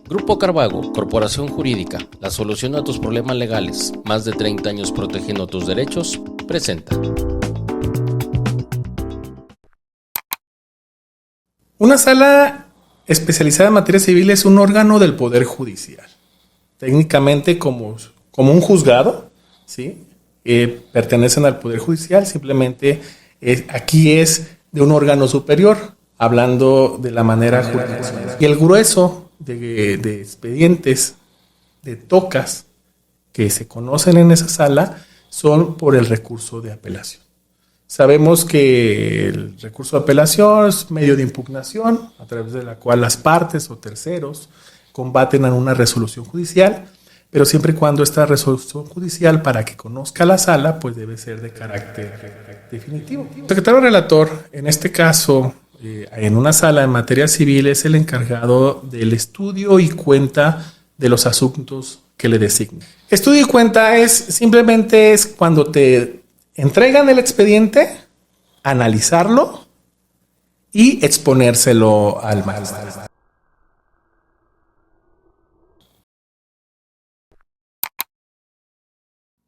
Grupo Carvago, Corporación Jurídica, la solución a tus problemas legales, más de 30 años protegiendo tus derechos, presenta. Una sala especializada en materia civil es un órgano del Poder Judicial, técnicamente como un juzgado, ¿sí? Pertenecen al Poder Judicial, simplemente aquí es de un órgano superior, hablando de la manera jurisdiccional. Y el grueso de expedientes, de tocas que se conocen en esa sala son por el recurso de apelación. Sabemos que el recurso de apelación es medio de impugnación a través de la cual las partes o terceros combaten a una resolución judicial, pero siempre y cuando esta resolución judicial, para que conozca la sala, pues debe ser de carácter definitivo. El secretario relator, en este caso, en una sala en materia civil, es el encargado del estudio y cuenta de los asuntos que le designen. Estudio y cuenta simplemente es cuando te entregan el expediente, analizarlo y exponérselo al magistrado.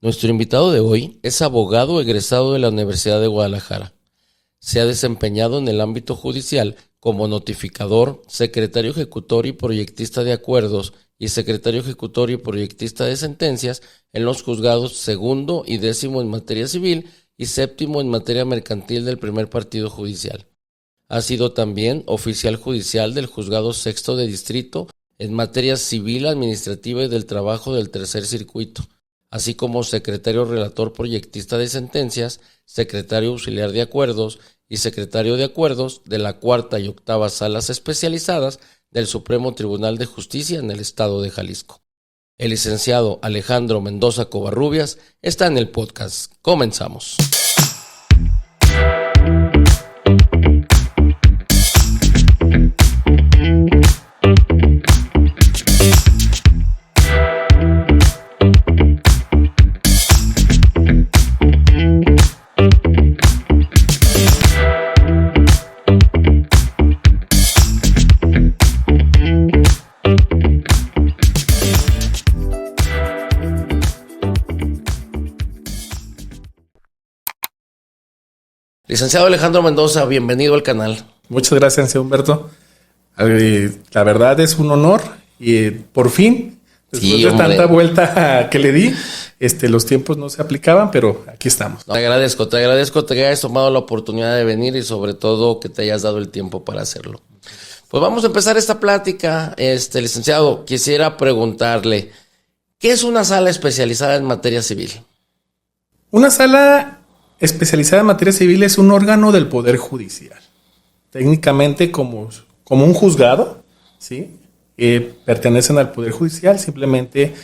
Nuestro invitado de hoy es abogado egresado de la Universidad de Guadalajara. Se ha desempeñado en el ámbito judicial como notificador, secretario ejecutor y proyectista de acuerdos y secretario ejecutor y proyectista de sentencias en los juzgados segundo y 10º en materia civil y 7º en materia mercantil del primer partido judicial. Ha sido también oficial judicial del juzgado sexto de distrito en materia civil, administrativa y del trabajo del tercer circuito, así como secretario relator proyectista de sentencias, secretario auxiliar de acuerdos y secretario de acuerdos de la cuarta y octava salas especializadas del Supremo Tribunal de Justicia en el estado de Jalisco. El licenciado Alejandro Mendoza Covarrubias está en el podcast. Comenzamos. Licenciado Alejandro Mendoza, bienvenido al canal. Muchas gracias, Humberto. La verdad es un honor y por fin, después de tanta vuelta que le di, los tiempos no se aplicaban, pero aquí estamos. Te agradezco que hayas tomado la oportunidad de venir y sobre todo que te hayas dado el tiempo para hacerlo. Pues vamos a empezar esta plática. Licenciado, quisiera preguntarle, ¿qué es una sala especializada en materia civil? Una sala especializada en materia civil es un órgano del Poder Judicial, técnicamente como un juzgado, ¿sí? Pertenecen al Poder Judicial, simplemente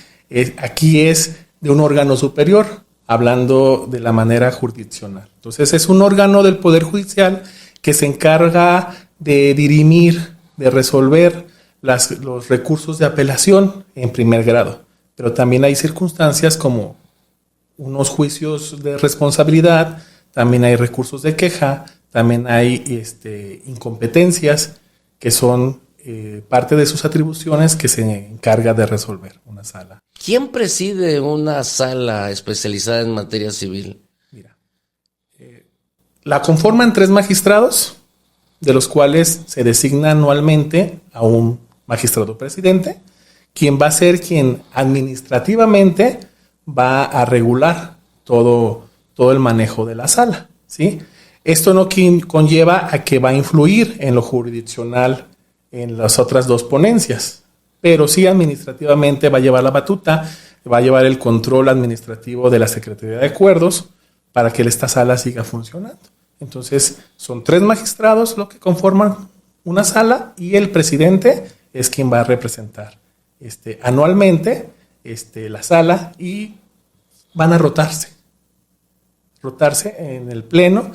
aquí es de un órgano superior, hablando de la manera jurisdiccional. Entonces es un órgano del Poder Judicial que se encarga de dirimir, de resolver los recursos de apelación en primer grado, pero también hay circunstancias como unos juicios de responsabilidad, también hay recursos de queja, también hay incompetencias que son parte de sus atribuciones que se encarga de resolver una sala. ¿Quién preside una sala especializada en materia civil? Mira, la conforman 3 magistrados, de los cuales se designa anualmente a un magistrado presidente, quien va a ser quien administrativamente va a regular todo el manejo de la sala, ¿sí? Esto no conlleva a que va a influir en lo jurisdiccional en las otras 2 ponencias, pero sí administrativamente va a llevar la batuta, va a llevar el control administrativo de la Secretaría de Acuerdos para que esta sala siga funcionando. Entonces, son 3 magistrados los que conforman una sala y el presidente es quien va a representar anualmente la sala y van a rotarse en el pleno.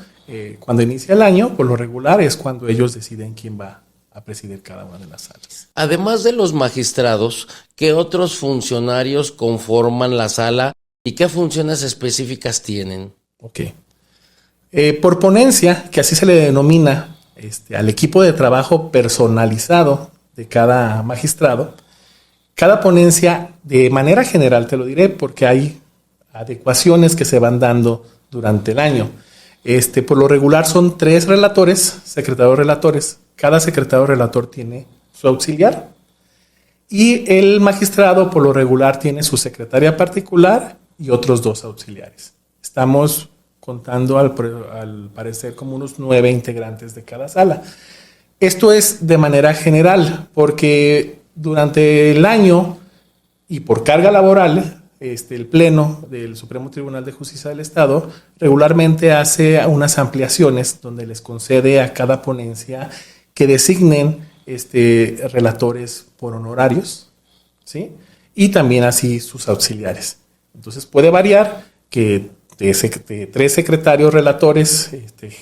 Cuando inicia el año, por lo regular es cuando ellos deciden quién va a presidir cada una de las salas. Además de los magistrados, ¿qué otros funcionarios conforman la sala y qué funciones específicas tienen? Ok. Por ponencia, que así se le denomina al equipo de trabajo personalizado de cada magistrado, Cada ponencia, de manera general te lo diré, porque hay adecuaciones que se van dando durante el año. Por lo regular son 3 relatores, secretarios relatores. Cada secretario relator tiene su auxiliar. Y el magistrado, por lo regular, tiene su secretaria particular y otros 2 auxiliares. Estamos contando al parecer como unos 9 integrantes de cada sala. Esto es de manera general, porque durante el año y por carga laboral, el Pleno del Supremo Tribunal de Justicia del Estado regularmente hace unas ampliaciones donde les concede a cada ponencia que designen relatores por honorarios, ¿sí? Y también así sus auxiliares. Entonces puede variar que de 3 secretarios relatores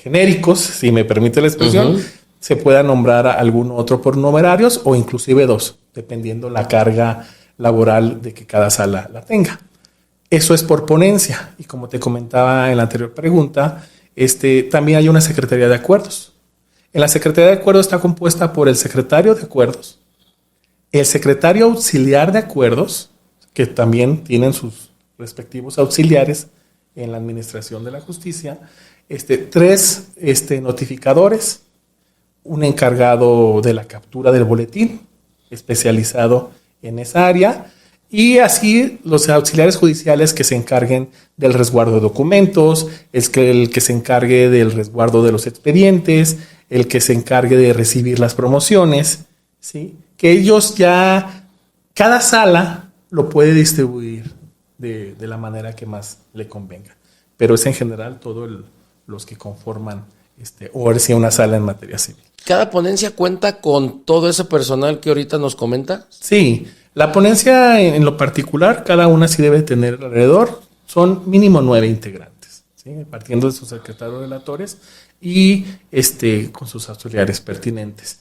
genéricos, si me permite la expresión, se pueda nombrar a algún otro por numerarios o inclusive 2, dependiendo la carga laboral de que cada sala la tenga. Eso es por ponencia. Y como te comentaba en la anterior pregunta, también hay una Secretaría de Acuerdos. En la Secretaría de Acuerdos está compuesta por el secretario de Acuerdos, el secretario auxiliar de Acuerdos, que también tienen sus respectivos auxiliares en la administración de la justicia, 3 notificadores, un encargado de la captura del boletín, especializado en esa área, y así los auxiliares judiciales que se encarguen del resguardo de documentos, el que se encargue del resguardo de los expedientes, el que se encargue de recibir las promociones, ¿sí? Que ellos ya, cada sala lo puede distribuir de la manera que más le convenga, pero es en general todos los que conforman o si una sala en materia civil. ¿Cada ponencia cuenta con todo ese personal que ahorita nos comenta? Sí, la ponencia en lo particular, cada una sí debe tener alrededor, son mínimo 9 integrantes, ¿sí? Partiendo de sus secretarios relatores y con sus auxiliares pertinentes.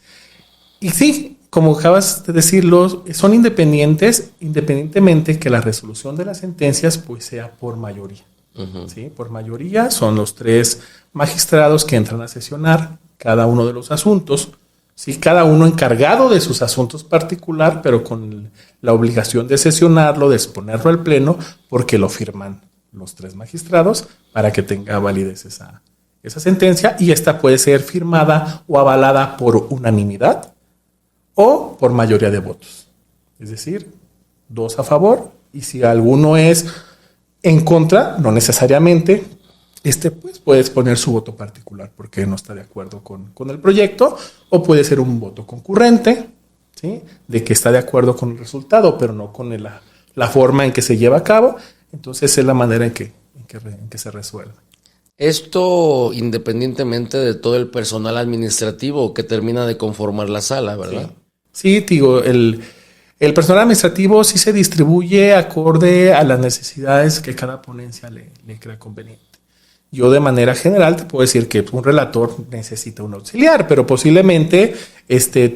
Y sí, como acabas de decirlo, son independientes, independientemente que la resolución de las sentencias pues sea por mayoría. ¿Sí? Por mayoría son los 3 magistrados que entran a sesionar cada uno de los asuntos, ¿sí? Cada uno encargado de sus asuntos particular, pero con la obligación de sesionarlo, de exponerlo al pleno, porque lo firman los 3 magistrados para que tenga validez esa sentencia, y esta puede ser firmada o avalada por unanimidad o por mayoría de votos. Es decir, 2 a favor, y si alguno es en contra, no necesariamente, pues puedes poner su voto particular porque no está de acuerdo con el proyecto, o puede ser un voto concurrente, ¿sí? De que está de acuerdo con el resultado, pero no con la forma en que se lleva a cabo. Entonces es la manera en que se resuelve. Esto independientemente de todo el personal administrativo que termina de conformar la sala, ¿verdad? Sí, digo, el personal administrativo sí se distribuye acorde a las necesidades que cada ponencia le crea conveniente. Yo de manera general te puedo decir que un relator necesita un auxiliar, pero posiblemente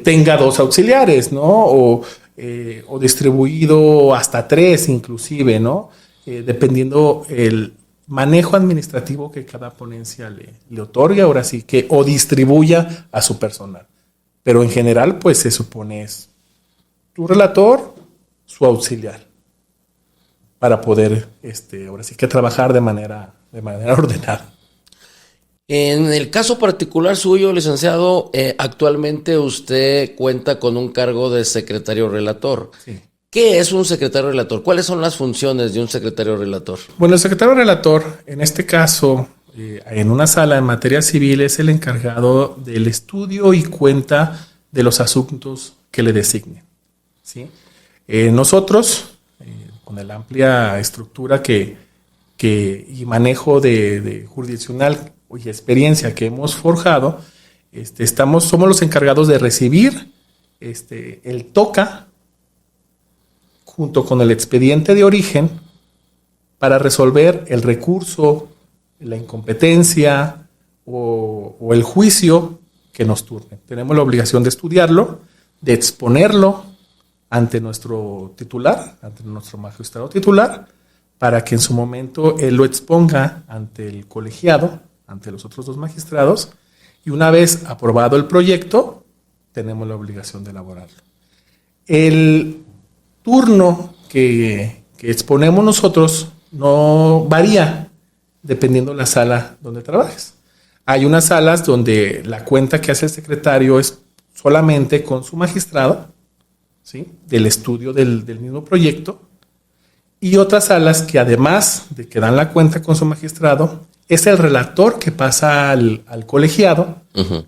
tenga 2 auxiliares, ¿no? O distribuido hasta 3 inclusive, ¿no? Dependiendo el manejo administrativo que cada ponencia le otorgue, ahora sí que, o distribuya a su personal. Pero en general, pues se supone es tu relator, su auxiliar, para poder, ahora sí que trabajar de manera ordenada. En el caso particular suyo, licenciado, actualmente usted cuenta con un cargo de secretario relator. Sí. ¿Qué es un secretario relator? ¿Cuáles son las funciones de un secretario relator? Bueno, el secretario relator, en este caso, en una sala en materia civil, es el encargado del estudio y cuenta de los asuntos que le designen, ¿sí? Nosotros, con la amplia estructura y manejo de jurisdiccional y experiencia que hemos forjado, somos los encargados de recibir el TOCA junto con el expediente de origen para resolver el recurso, la incompetencia o el juicio que nos turne. Tenemos la obligación de estudiarlo, de exponerlo ante nuestro titular, ante nuestro magistrado titular, para que en su momento él lo exponga ante el colegiado, ante los otros 2 magistrados, y una vez aprobado el proyecto, tenemos la obligación de elaborarlo. turno que exponemos nosotros no varía dependiendo de la sala donde trabajes. Hay unas salas donde la cuenta que hace el secretario es solamente con su magistrado, ¿sí?, del estudio del mismo proyecto, y otras salas que además de que dan la cuenta con su magistrado, es el relator que pasa al colegiado,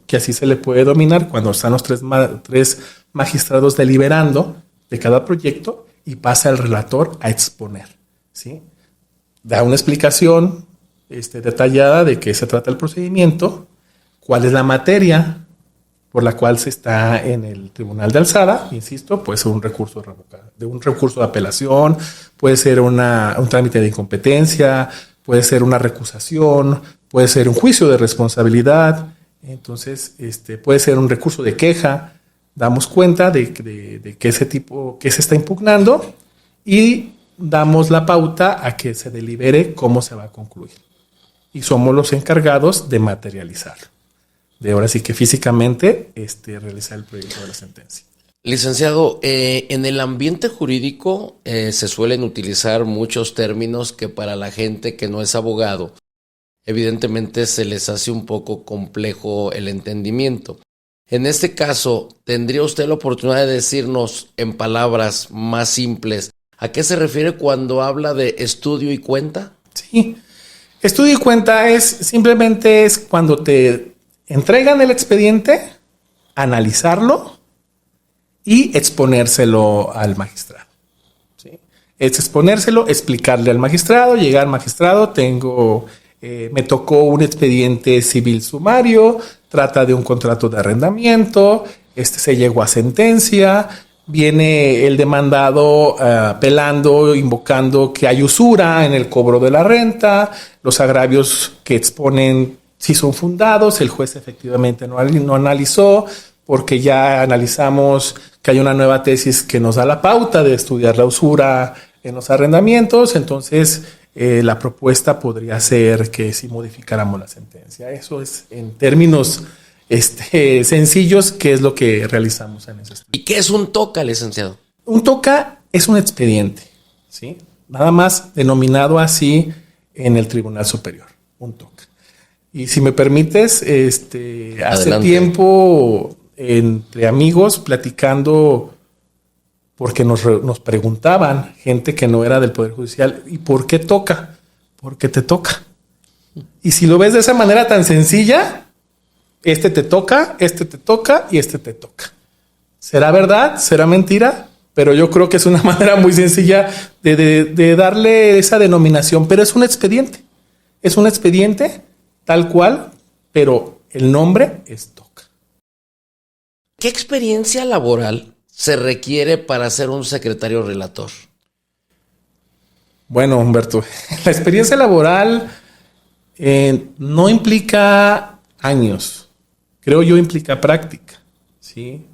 que así se le puede dominar cuando están los tres magistrados deliberando de cada proyecto, y pasa el relator a exponer, ¿sí? Da una explicación detallada de qué se trata el procedimiento, cuál es la materia por la cual se está en el tribunal de alzada. Insisto, puede ser un recurso de apelación, puede ser un trámite de incompetencia, puede ser una recusación, puede ser un juicio de responsabilidad. Entonces, puede ser un recurso de queja. Damos cuenta de que se está impugnando y damos la pauta a que se delibere cómo se va a concluir. Y somos los encargados de materializarlo. De ahora sí que físicamente realizar el proyecto de la sentencia. Licenciado, en el ambiente jurídico se suelen utilizar muchos términos que para la gente que no es abogado, evidentemente se les hace un poco complejo el entendimiento. En este caso, ¿tendría usted la oportunidad de decirnos en palabras más simples a qué se refiere cuando habla de estudio y cuenta? Sí, estudio y cuenta simplemente es cuando te entregan el expediente, analizarlo y exponérselo al magistrado, ¿sí? Es exponérselo, explicarle al magistrado, llegar al magistrado, me tocó un expediente civil sumario, trata de un contrato de arrendamiento, se llegó a sentencia, viene el demandado apelando, invocando que hay usura en el cobro de la renta, los agravios que exponen sí son fundados, el juez efectivamente no analizó, porque ya analizamos que hay una nueva tesis que nos da la pauta de estudiar la usura en los arrendamientos, entonces la propuesta podría ser que si modificáramos la sentencia. Eso es en términos sencillos, qué es lo que realizamos en ese estudio. ¿Y qué es un TOCA, licenciado? Un TOCA es un expediente, ¿sí? Nada más denominado así en el Tribunal Superior, un TOCA. Y si me permites, hace tiempo entre amigos platicando, porque nos preguntaban gente que no era del Poder Judicial, ¿y por qué toca? Porque te toca. Y si lo ves de esa manera tan sencilla, te toca y te toca. ¿Será verdad? ¿Será mentira? Pero yo creo que es una manera muy sencilla de darle esa denominación, pero es un expediente. Es un expediente tal cual, pero el nombre es TOCA. ¿Qué experiencia laboral se requiere para ser un secretario relator? Bueno, Humberto, la experiencia laboral no implica años, creo yo implica práctica, ¿sí?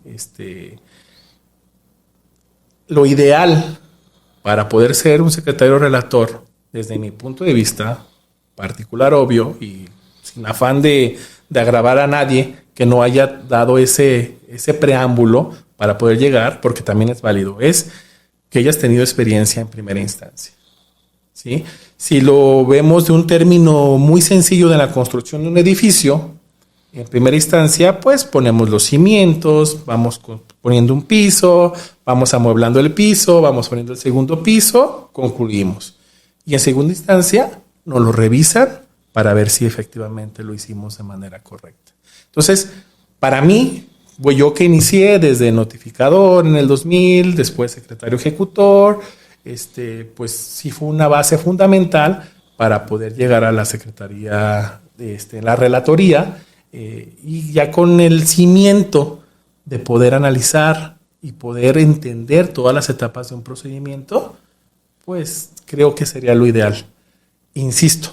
Lo ideal para poder ser un secretario relator, desde mi punto de vista particular, obvio, y sin afán de agravar a nadie que no haya dado ese preámbulo para poder llegar, porque también es válido, es que hayas tenido experiencia en primera instancia, ¿sí? Si lo vemos de un término muy sencillo de la construcción de un edificio, en primera instancia, pues ponemos los cimientos, vamos poniendo un piso, vamos amueblando el piso, vamos poniendo el segundo piso, concluimos. Y en segunda instancia, nos lo revisan para ver si efectivamente lo hicimos de manera correcta. Entonces, para mí, yo que inicié desde notificador en el 2000, después secretario ejecutor, pues sí fue una base fundamental para poder llegar a la secretaría, la relatoría, y ya con el cimiento de poder analizar y poder entender todas las etapas de un procedimiento, pues creo que sería lo ideal. Insisto,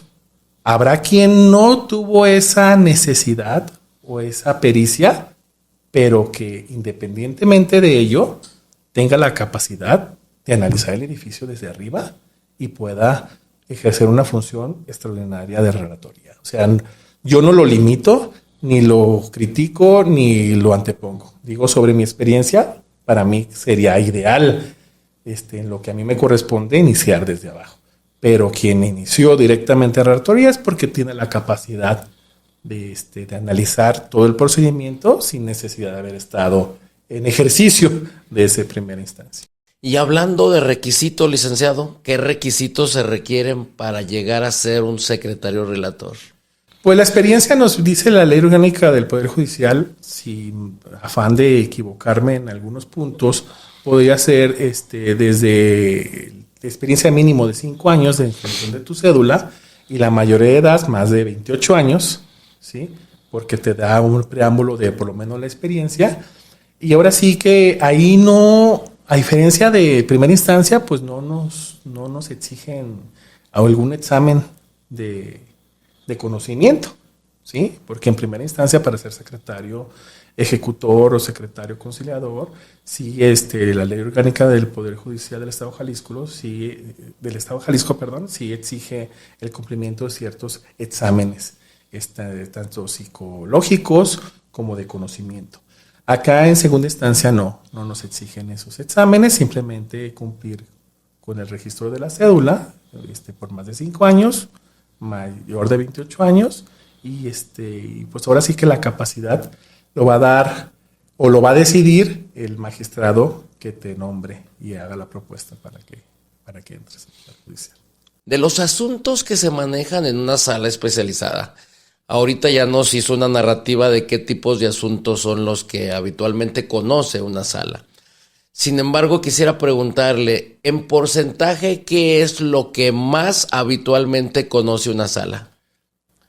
habrá quien no tuvo esa necesidad o esa pericia, pero que independientemente de ello tenga la capacidad de analizar el edificio desde arriba y pueda ejercer una función extraordinaria de relatoría. O sea, yo no lo limito, ni lo critico, ni lo antepongo. Digo sobre mi experiencia, para mí sería ideal en lo que a mí me corresponde iniciar desde abajo. Pero quien inició directamente a relatoría es porque tiene la capacidad de analizar todo el procedimiento sin necesidad de haber estado en ejercicio de esa primera instancia. Y hablando de requisitos, licenciado, ¿qué requisitos se requieren para llegar a ser un secretario relator? Pues la experiencia nos dice la Ley Orgánica del Poder Judicial, sin afán de equivocarme en algunos puntos, podría ser desde experiencia mínimo de 5 años de inscripción de tu cédula y la mayoría de edad más de 28 años, ¿sí? Porque te da un preámbulo de por lo menos la experiencia. Y ahora sí que ahí no, a diferencia de primera instancia, pues no nos exigen algún examen de conocimiento, ¿sí? Porque en primera instancia para ser secretario ejecutor o secretario conciliador, sí, la Ley Orgánica del Poder Judicial del Estado de Jalisco, sí exige el cumplimiento de ciertos exámenes, tanto psicológicos como de conocimiento. Acá en segunda instancia no nos exigen esos exámenes, simplemente cumplir con el registro de la cédula por más de 5 años, mayor de 28 años, y pues ahora sí que la capacidad lo va a dar o lo va a decidir el magistrado que te nombre y haga la propuesta para que entres al Poder Judicial. De los asuntos que se manejan en una sala especializada, ahorita ya nos hizo una narrativa de qué tipos de asuntos son los que habitualmente conoce una sala. Sin embargo, quisiera preguntarle, en porcentaje, ¿qué es lo que más habitualmente conoce una sala?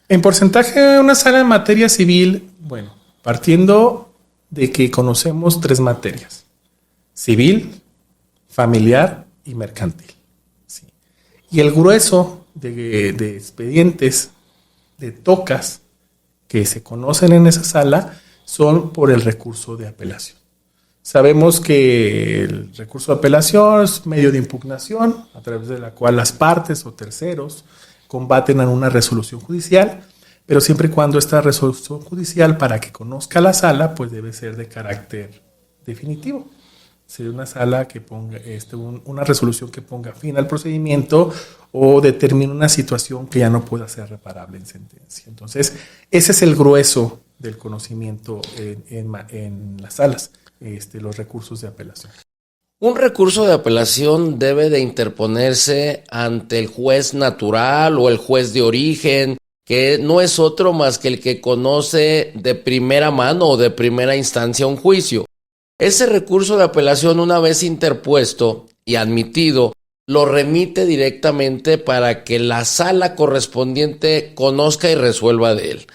En porcentaje, una sala en materia civil, bueno, partiendo de que conocemos 3 materias: civil, familiar y mercantil. ¿Sí? Y el grueso de expedientes, de tocas que se conocen en esa sala son por el recurso de apelación. Sabemos que el recurso de apelación es medio de impugnación a través de la cual las partes o terceros combaten en una resolución judicial, pero siempre y cuando esta resolución judicial, para que conozca la sala, pues debe ser de carácter definitivo. Sería una sala que ponga una resolución que ponga fin al procedimiento o determine una situación que ya no pueda ser reparable en sentencia. Entonces, ese es el grueso del conocimiento en las salas, los recursos de apelación. Un recurso de apelación debe de interponerse ante el juez natural o el juez de origen, que no es otro más que el que conoce de primera mano o de primera instancia un juicio. Ese recurso de apelación, una vez interpuesto y admitido, lo remite directamente para que la sala correspondiente conozca y resuelva de él.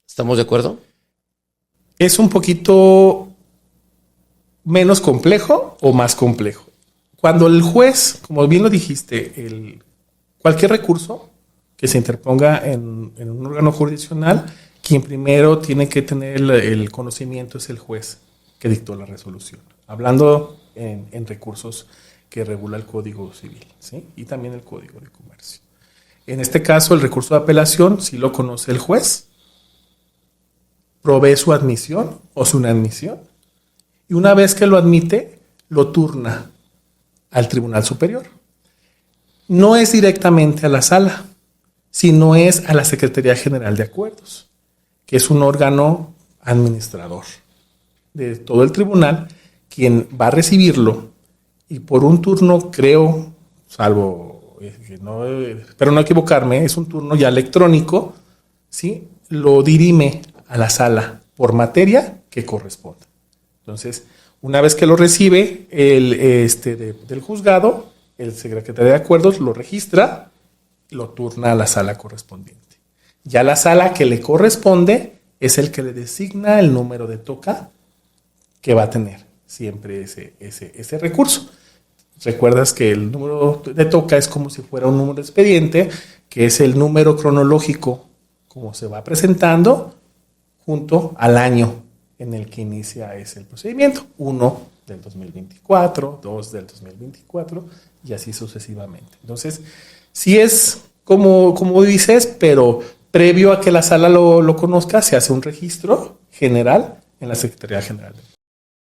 ¿Estamos de acuerdo? Es un poquito menos complejo o más complejo. Cuando el juez, como bien lo dijiste, cualquier recurso que se interponga en un órgano jurisdiccional, quien primero tiene que tener el conocimiento es el juez que dictó la resolución. Hablando en recursos que regula el Código Civil, ¿sí? Y también el Código de Comercio. En este caso, el recurso de apelación sí lo conoce el juez, provee su admisión o su inadmisión, y una vez que lo admite, lo turna al Tribunal Superior. No es directamente a la sala, sino es a la Secretaría General de Acuerdos, que es un órgano administrador de todo el tribunal, quien va a recibirlo y por un turno, creo, espero no equivocarme, es un turno ya electrónico, ¿sí? Lo dirime a la sala por materia que corresponda. Entonces, una vez que lo recibe del juzgado, el secretario de acuerdos lo registra y lo turna a la sala correspondiente. Ya la sala que le corresponde es el que le designa el número de toca que va a tener siempre ese recurso. Recuerdas que el número de toca es como si fuera un número de expediente, que es el número cronológico como se va presentando junto al año en el que inicia el procedimiento. 1 del 2024, 2 del 2024 y así sucesivamente. Entonces, sí es como dices, pero previo a que la sala lo conozca, se hace un registro general en la Secretaría General.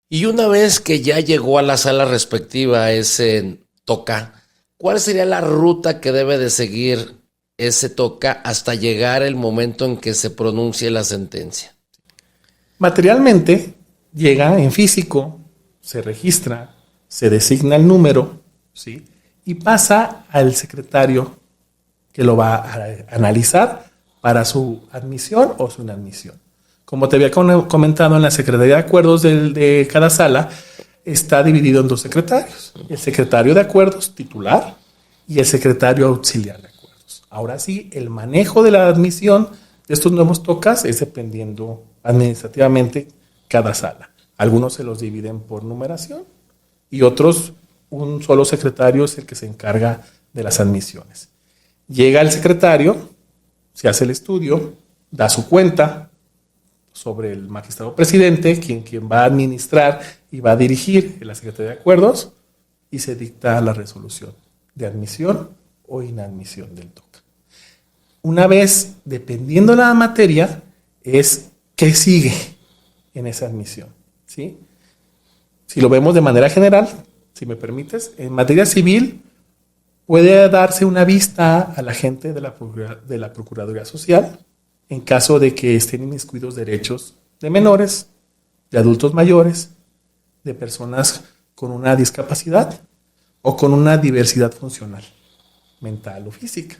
Y una vez que ya llegó a la sala respectiva ese toca, ¿cuál sería la ruta que debe de seguir ese toca hasta llegar el momento en que se pronuncie la sentencia? Materialmente, llega en físico, se registra, se designa el número, ¿sí? Y pasa al secretario que lo va a analizar para su admisión o su inadmisión. Como te había comentado, en la Secretaría de Acuerdos de cada sala está dividido en dos secretarios. El secretario de Acuerdos titular y el secretario auxiliar de Acuerdos. Ahora sí, el manejo de la admisión de estos nuevos tocas es dependiendo administrativamente cada sala. Algunos se los dividen por numeración y otros, un solo secretario es el que se encarga de las admisiones. Llega el secretario, se hace el estudio, da su cuenta sobre el magistrado presidente, quien va a administrar y va a dirigir la Secretaría de Acuerdos, y se dicta la resolución de admisión o inadmisión del toca. Una vez, dependiendo la materia, es qué sigue en esa admisión, ¿sí? Si lo vemos de manera general, si me permites, en materia civil puede darse una vista a la gente de la Procuraduría Social en caso de que estén inmiscuidos derechos de menores, de adultos mayores, de personas con una discapacidad o con una diversidad funcional, mental o física.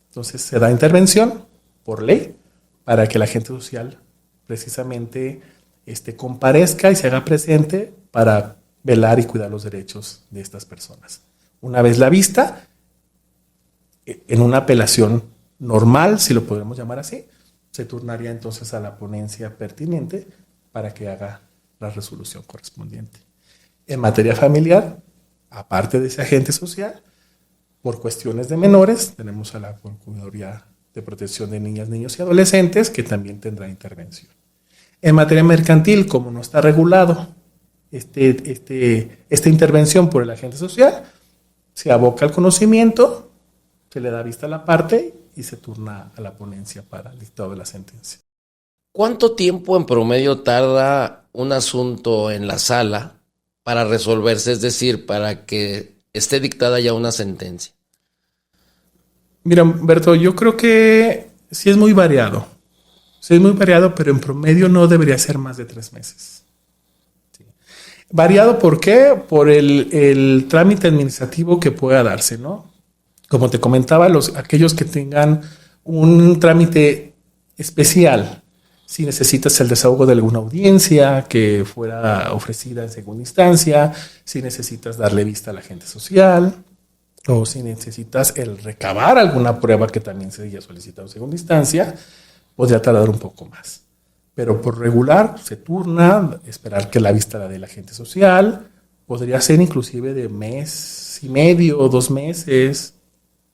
Entonces se da intervención por ley para que la agente social precisamente comparezca y se haga presente para velar y cuidar los derechos de estas personas. Una vez la vista, en una apelación normal, si lo podemos llamar así, se turnaría entonces a la ponencia pertinente para que haga la resolución correspondiente. En materia familiar, aparte de ese agente social, por cuestiones de menores, tenemos a la Procuraduría de Protección de Niñas, Niños y Adolescentes, que también tendrá intervención. En materia mercantil, como no está regulado esta intervención por el agente social, se aboca al conocimiento, se le da vista a la parte y se turna a la ponencia para el dictado de la sentencia. ¿Cuánto tiempo en promedio tarda un asunto en la sala para resolverse, es decir, para que esté dictada ya una sentencia? Mira, Humberto, yo creo que sí es muy variado. Sí es muy variado, pero en promedio no debería ser más de 3 meses. Sí. Variado, ¿por qué? Por el trámite administrativo que pueda darse, ¿no? Como te comentaba, aquellos que tengan un trámite especial, si necesitas el desahogo de alguna audiencia que fuera ofrecida en segunda instancia, si necesitas darle vista al agente social, o si necesitas el recabar alguna prueba que también se haya solicitado en segunda instancia, podría tardar un poco más. Pero por regular se turna, esperar que la vista la dé el agente social, podría ser inclusive de 1.5 meses o 2 meses.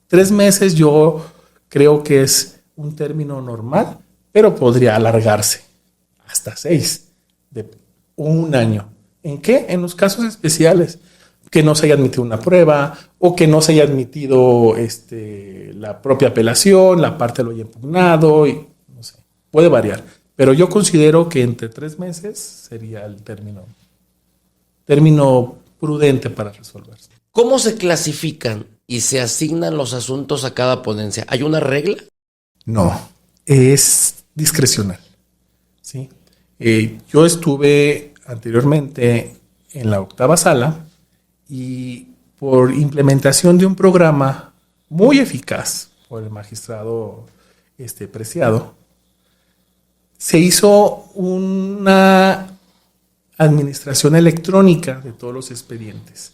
3 meses yo creo que es un término normal, pero podría alargarse hasta 6, de 1 año. ¿En qué? En los casos especiales, que no se haya admitido una prueba o que no se haya admitido la propia apelación, la parte lo haya impugnado, y no sé, puede variar. Pero yo considero que entre 3 meses sería el término prudente para resolverse. ¿Cómo se clasifican y se asignan los asuntos a cada ponencia? ¿Hay una regla? No, es discrecional, ¿sí? Yo estuve anteriormente en la 8ª sala y por implementación de un programa muy eficaz por el magistrado Preciado, se hizo una administración electrónica de todos los expedientes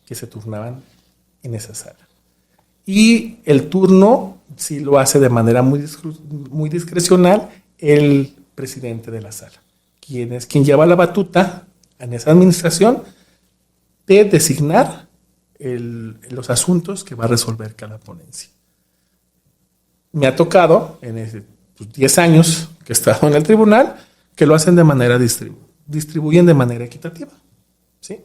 que se turnaban en esa sala. Y el turno sí lo hace de manera muy discrecional el presidente de la sala, quien lleva la batuta en esa administración de designar los asuntos que va a resolver cada ponencia. Me ha tocado en 10 años que he estado en el tribunal que lo hacen de manera distribuyen de manera equitativa, ¿sí?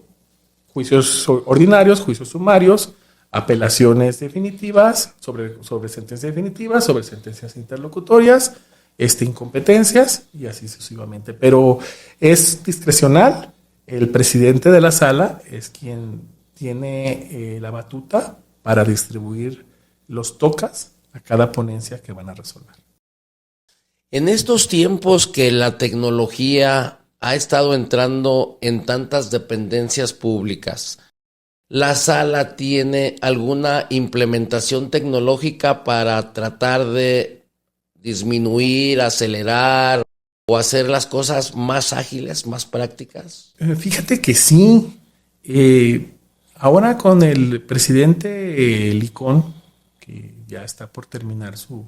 Juicios ordinarios, juicios sumarios, apelaciones definitivas, sobre sentencias definitivas, sobre sentencias interlocutorias, incompetencias y así sucesivamente. Pero es discrecional el presidente de la sala es quien tiene la batuta para distribuir los tocas a cada ponencia que van a resolver. En estos tiempos que la tecnología ha estado entrando en tantas dependencias públicas, ¿la sala tiene alguna implementación tecnológica para tratar de disminuir, acelerar o hacer las cosas más ágiles, más prácticas? Fíjate que sí. Ahora con el presidente Licón, que ya está por terminar su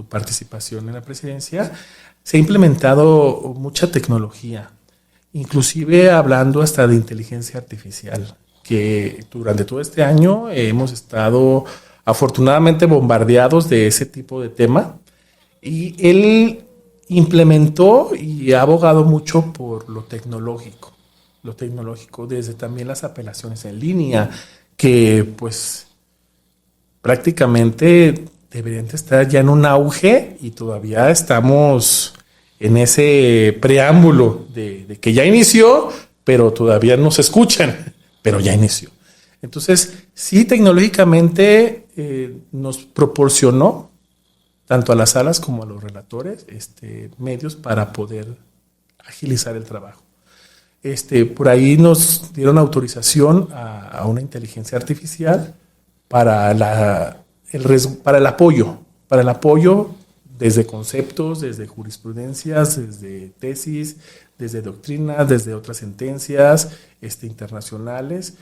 participación en la presidencia, se ha implementado mucha tecnología, inclusive hablando hasta de inteligencia artificial, que durante todo este año hemos estado afortunadamente bombardeados de ese tipo de tema, y él implementó y ha abogado mucho por lo tecnológico, desde también las apelaciones en línea, que pues prácticamente deberían estar ya en un auge y todavía estamos en ese preámbulo de que ya inició, pero todavía no se escuchan, pero ya inició. Entonces, sí, tecnológicamente nos proporcionó tanto a las salas como a los relatores medios para poder agilizar el trabajo. Por ahí nos dieron autorización a una inteligencia artificial para el apoyo desde conceptos, desde jurisprudencias, desde tesis, desde doctrinas, desde otras sentencias internacionales,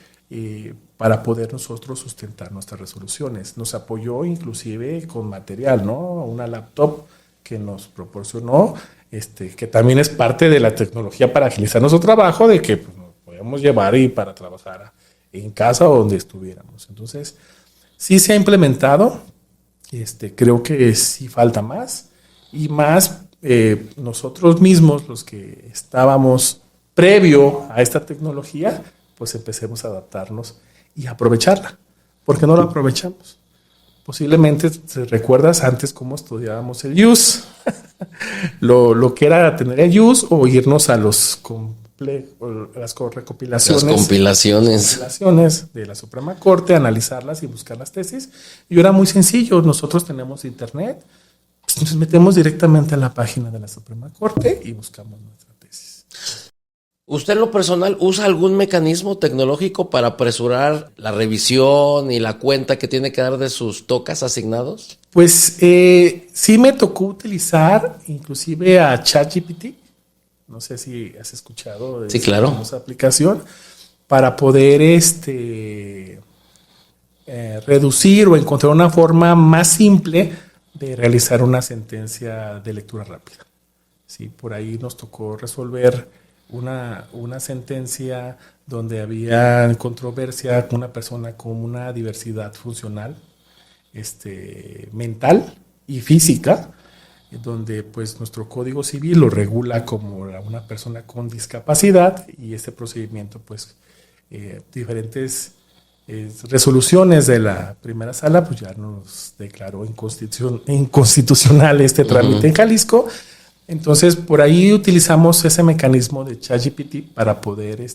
para poder nosotros sustentar nuestras resoluciones. Nos apoyó inclusive con material, ¿no? Una laptop que nos proporcionó, que también es parte de la tecnología para agilizar nuestro trabajo, de que pues, nos podíamos llevar y para trabajar en casa o donde estuviéramos. Entonces, sí se ha implementado, creo que sí falta más, y más nosotros mismos, los que estábamos previo a esta tecnología, pues empecemos a adaptarnos y aprovecharla, porque no la aprovechamos. Posiblemente te recuerdas antes cómo estudiábamos el use, lo que era tener el use o irnos a las recopilaciones. Las compilaciones De la Suprema Corte, analizarlas y buscar las tesis. Y era muy sencillo, nosotros tenemos internet, pues nos metemos directamente a la página de la Suprema Corte y buscamos nuestra tesis. ¿Usted en lo personal usa algún mecanismo tecnológico para apresurar la revisión y la cuenta que tiene que dar de sus tocas asignados? Pues sí me tocó utilizar inclusive a ChatGPT. No sé si has escuchado de esa aplicación, para poder reducir o encontrar una forma más simple de realizar una sentencia de lectura rápida. Sí, por ahí nos tocó resolver una sentencia donde había controversia con una persona con una diversidad funcional, mental y física, donde pues nuestro Código Civil lo regula como una persona con discapacidad, y este procedimiento pues diferentes resoluciones de la primera sala pues ya nos declaró inconstitucional este trámite en Jalisco. Entonces por ahí utilizamos ese mecanismo de ChatGPT para poder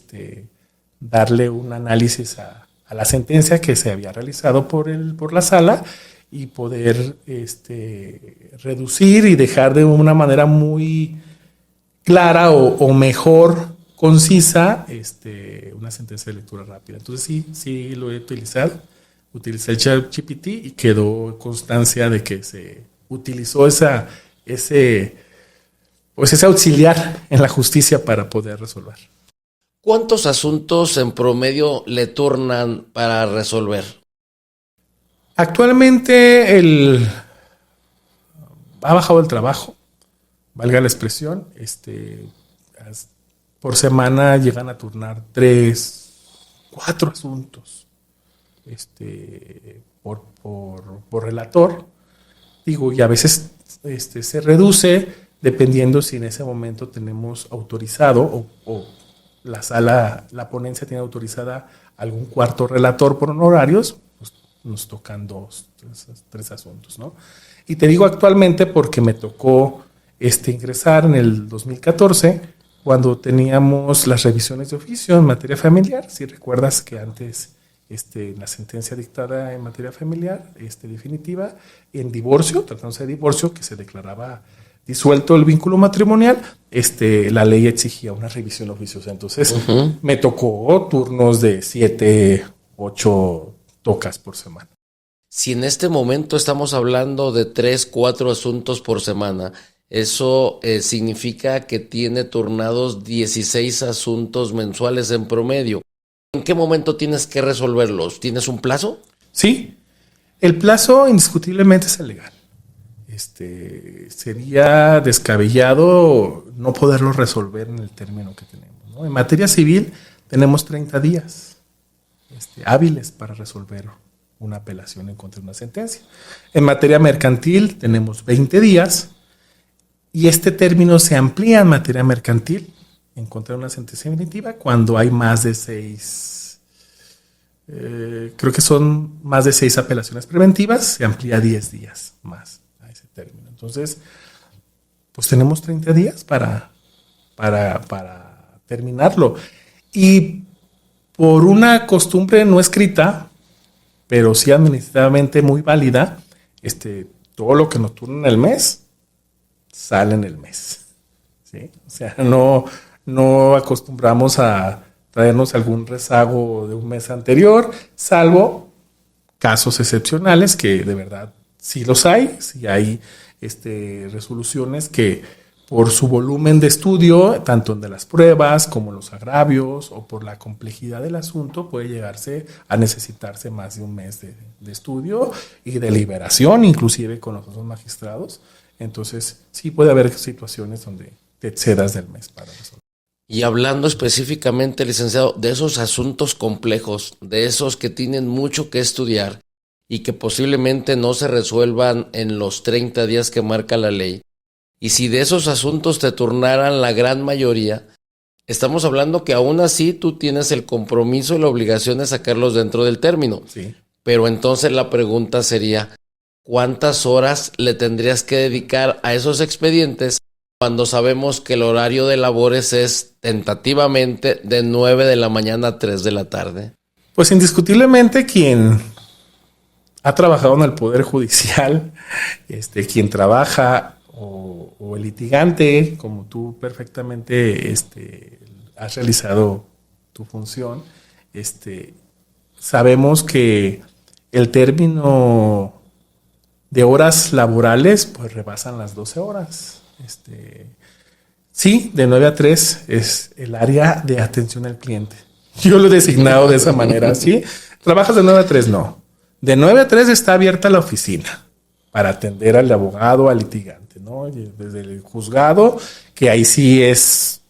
darle un análisis a la sentencia que se había realizado por la sala, y poder reducir y dejar de una manera muy clara o mejor concisa una sentencia de lectura rápida. Entonces sí lo he utilizado. Utilicé el ChatGPT y quedó constancia de que se utilizó ese auxiliar en la justicia para poder resolver. ¿Cuántos asuntos en promedio le turnan para resolver? Actualmente ha bajado el trabajo, valga la expresión. Por semana llegan a turnar 3, 4 asuntos por relator. Digo, y a veces se reduce dependiendo si en ese momento tenemos autorizado o la ponencia tiene autorizada algún cuarto relator por honorarios. Pues nos tocan 2, 3 asuntos, ¿no? Y te digo actualmente porque me tocó ingresar en el 2014 cuando teníamos las revisiones de oficio en materia familiar. Si recuerdas que antes la sentencia dictada en materia familiar definitiva, en divorcio, tratándose de divorcio, que se declaraba disuelto el vínculo matrimonial, la ley exigía una revisión oficiosa. Entonces, me tocó turnos de 7, 8 tocas por semana. Si en este momento estamos hablando de 3, 4 asuntos por semana, eso significa que tiene turnados 16 asuntos mensuales en promedio. ¿En qué momento tienes que resolverlos? ¿Tienes un plazo? Sí, el plazo indiscutiblemente es el legal. Sería descabellado no poderlo resolver en el término que tenemos, ¿no? En materia civil tenemos 30 días hábiles para resolver una apelación en contra de una sentencia. En materia mercantil tenemos 20 días y este término se amplía en materia mercantil en contra de una sentencia definitiva cuando hay más de 6, creo que son más de 6 apelaciones preventivas, se amplía 10 días más a ese término. Entonces, pues tenemos 30 días para terminarlo. Y por una costumbre no escrita, pero sí administrativamente muy válida, todo lo que nos turna en el mes sale en el mes, ¿sí? O sea, no acostumbramos a traernos algún rezago de un mes anterior, salvo casos excepcionales que de verdad sí los hay, sí hay resoluciones que por su volumen de estudio, tanto de las pruebas como los agravios o por la complejidad del asunto, puede llegarse a necesitarse más de un mes de estudio y de deliberación, inclusive con los otros magistrados. Entonces, sí puede haber situaciones donde te excedas del mes para resolver. Y hablando específicamente, licenciado, de esos asuntos complejos, de esos que tienen mucho que estudiar y que posiblemente no se resuelvan en los 30 días que marca la ley, y si de esos asuntos te turnaran la gran mayoría, estamos hablando que aún así tú tienes el compromiso y la obligación de sacarlos dentro del término. Sí. Pero entonces la pregunta sería, ¿cuántas horas le tendrías que dedicar a esos expedientes cuando sabemos que el horario de labores es tentativamente de 9 de la mañana a 3 de la tarde? Pues indiscutiblemente quien ha trabajado en el Poder Judicial, quien trabaja o el litigante, como tú perfectamente has realizado tu función, sabemos que el término de horas laborales pues rebasan las 12 horas. Sí, de 9 a 3 es el área de atención al cliente. Yo lo he designado de esa manera, ¿sí? ¿Trabajas de 9 a 3? No. De 9 a 3 está abierta la oficina para atender al abogado, al litigante, ¿no? Desde el juzgado, que ahí sí es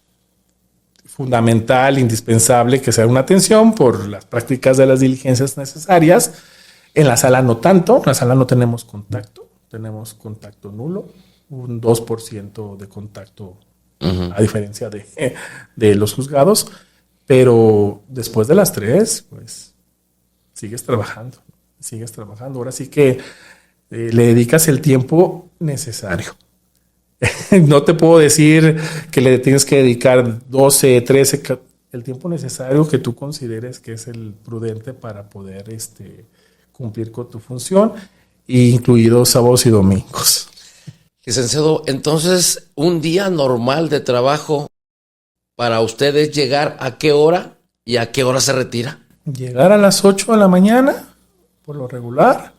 fundamental, indispensable que se haga una atención por las prácticas de las diligencias necesarias. En la sala no tanto, en la sala no tenemos contacto nulo, un 2% de contacto, a diferencia de los juzgados, pero después de las 3, pues sigues trabajando. Ahora sí que le dedicas el tiempo necesario. No te puedo decir que le tienes que dedicar 12, 13, el tiempo necesario que tú consideres que es el prudente para poder cumplir con tu función, incluidos sábados y domingos. Licenciado, entonces, un día normal de trabajo para usted es llegar a qué hora y a qué hora se retira. Llegar a las 8 de la mañana, por lo regular,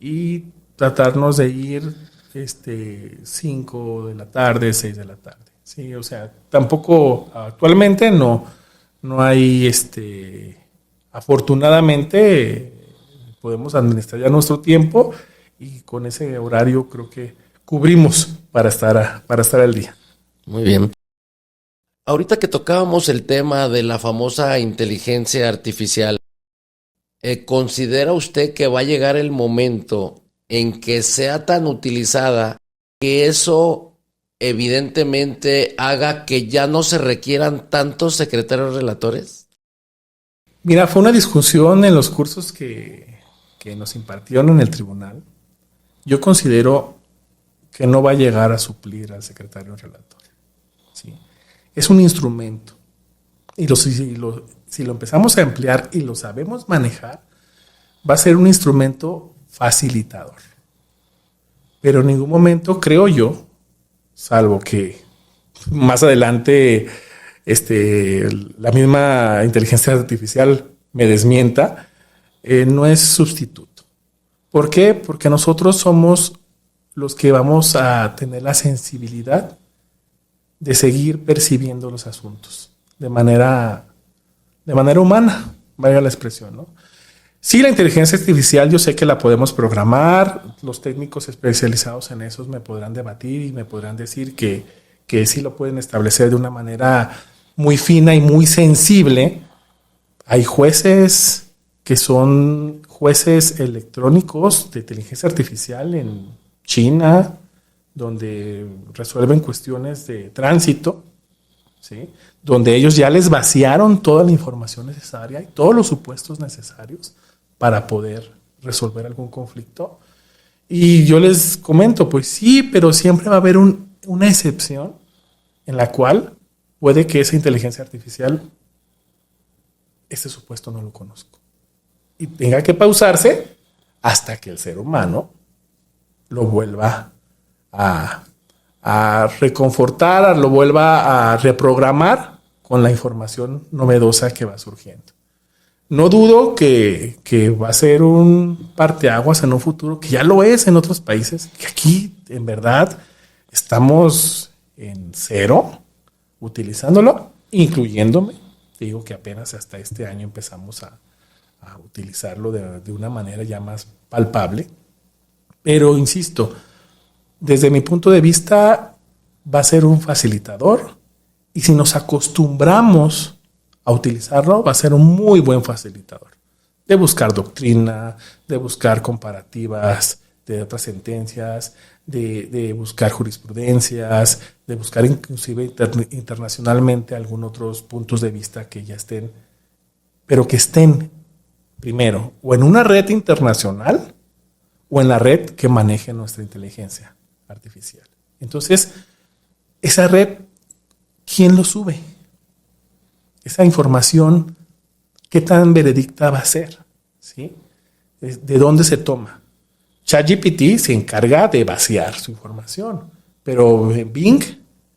y tratarnos de ir 5 de la tarde, 6 de la tarde. Sí, o sea, tampoco actualmente no hay, afortunadamente podemos administrar ya nuestro tiempo y con ese horario creo que cubrimos para estar al día. Muy bien. Ahorita que tocábamos el tema de la famosa inteligencia artificial, ¿considera usted que va a llegar el momento en que sea tan utilizada que eso evidentemente haga que ya no se requieran tantos secretarios relatores? Mira, fue una discusión en los cursos que nos impartieron en el tribunal. Yo considero que no va a llegar a suplir al secretario relator, ¿sí? es un instrumento. Y si lo empezamos a emplear y lo sabemos manejar, va a ser un instrumento facilitador. Pero en ningún momento creo yo, salvo que más adelante la misma inteligencia artificial me desmienta, no es sustituto. ¿Por qué? Porque nosotros somos los que vamos a tener la sensibilidad de seguir percibiendo los asuntos de manera humana, vaya la expresión, ¿no? Sí, la inteligencia artificial yo sé que la podemos programar, los técnicos especializados en eso me podrán debatir y me podrán decir que sí lo pueden establecer de una manera muy fina y muy sensible. Hay jueces que son jueces electrónicos de inteligencia artificial en China, donde resuelven cuestiones de tránsito, ¿sí? Donde ellos ya les vaciaron toda la información necesaria y todos los supuestos necesarios para poder resolver algún conflicto. Y yo les comento, pues sí, pero siempre va a haber una excepción en la cual puede que esa inteligencia artificial, ese supuesto no lo conozco. Y tenga que pausarse hasta que el ser humano lo vuelva a reconfortar, lo vuelva a reprogramar con la información novedosa que va surgiendo. No dudo que va a ser un parteaguas en un futuro, que ya lo es en otros países, que aquí en verdad estamos en cero utilizándolo, incluyéndome. Te digo que apenas hasta este año empezamos a utilizarlo de una manera ya más palpable. Pero insisto, desde mi punto de vista va a ser un facilitador y si nos acostumbramos a utilizarlo va a ser un muy buen facilitador de buscar doctrina, de buscar comparativas de otras sentencias, de buscar jurisprudencias, de buscar inclusive internacionalmente algunos otros puntos de vista que ya estén, pero que estén primero o en una red internacional o en la red que maneje nuestra inteligencia artificial. Entonces, esa red, ¿quién lo sube? Esa información, ¿qué tan veredicta va a ser? ¿Sí? ¿De dónde se toma? ChatGPT se encarga de vaciar su información, pero Bing,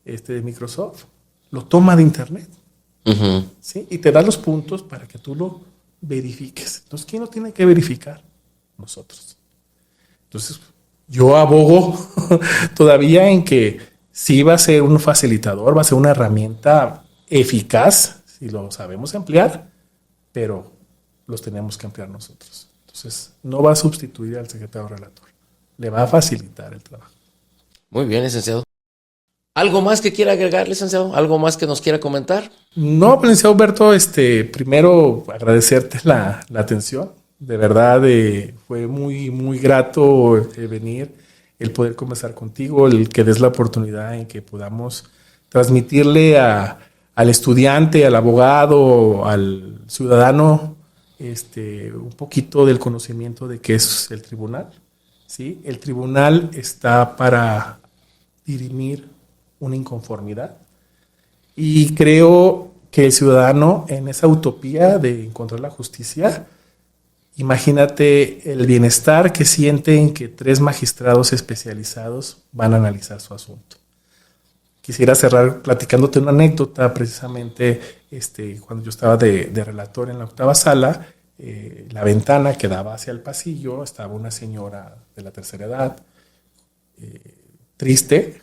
de Microsoft, lo toma de internet. Uh-huh. ¿Sí? Y te da los puntos para que tú lo verifiques. Entonces, ¿quién lo tiene que verificar? Nosotros. Entonces, yo abogo todavía en que sí va a ser un facilitador, va a ser una herramienta eficaz, si lo sabemos emplear, pero los tenemos que emplear nosotros. Entonces, no va a sustituir al secretario relator, le va a facilitar el trabajo. Muy bien, licenciado. ¿Algo más que quiera agregar, licenciado? ¿Algo más que nos quiera comentar? No, pues, licenciado Humberto, primero agradecerte la atención. De verdad, fue muy, muy grato venir, el poder conversar contigo, el que des la oportunidad en que podamos transmitirle al estudiante, al abogado, al ciudadano, un poquito del conocimiento de qué es el tribunal. ¿Sí? El tribunal está para dirimir una inconformidad y creo que el ciudadano en esa utopía de encontrar la justicia, imagínate el bienestar que sienten que 3 magistrados especializados van a analizar su asunto. Quisiera cerrar platicándote una anécdota, precisamente cuando yo estaba de relator en la 8ª sala, la ventana que daba hacia el pasillo, estaba una señora de la tercera edad, triste,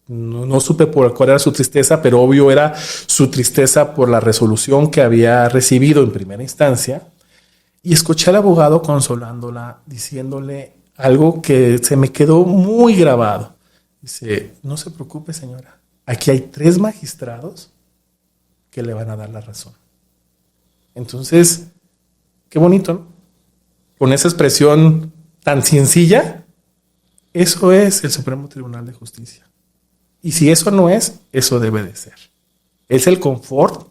no supe por cuál era su tristeza, pero obvio era su tristeza por la resolución que había recibido en primera instancia, y escuché al abogado consolándola, diciéndole algo que se me quedó muy grabado. Dice, no se preocupe señora, aquí hay 3 magistrados que le van a dar la razón. Entonces, qué bonito, ¿no? Con esa expresión tan sencilla, eso es el Supremo Tribunal de Justicia. Y si eso no es, eso debe de ser. Es el confort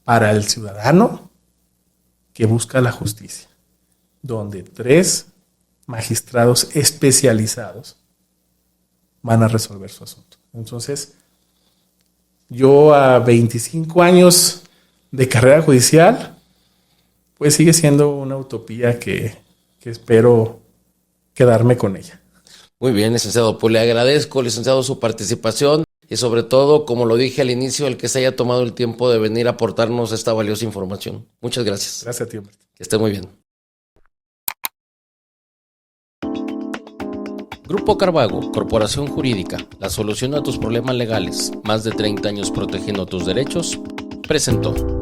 para el ciudadano que busca la justicia, donde 3 magistrados especializados van a resolver su asunto. Entonces, yo a 25 años de carrera judicial, pues sigue siendo una utopía que espero quedarme con ella. Muy bien, licenciado, pues le agradezco, licenciado, su participación y sobre todo, como lo dije al inicio, el que se haya tomado el tiempo de venir a aportarnos esta valiosa información. Muchas gracias. Gracias a ti, Humberto. Que esté muy bien. Grupo Carvago, Corporación Jurídica, la solución a tus problemas legales, más de 30 años protegiendo tus derechos, presentó.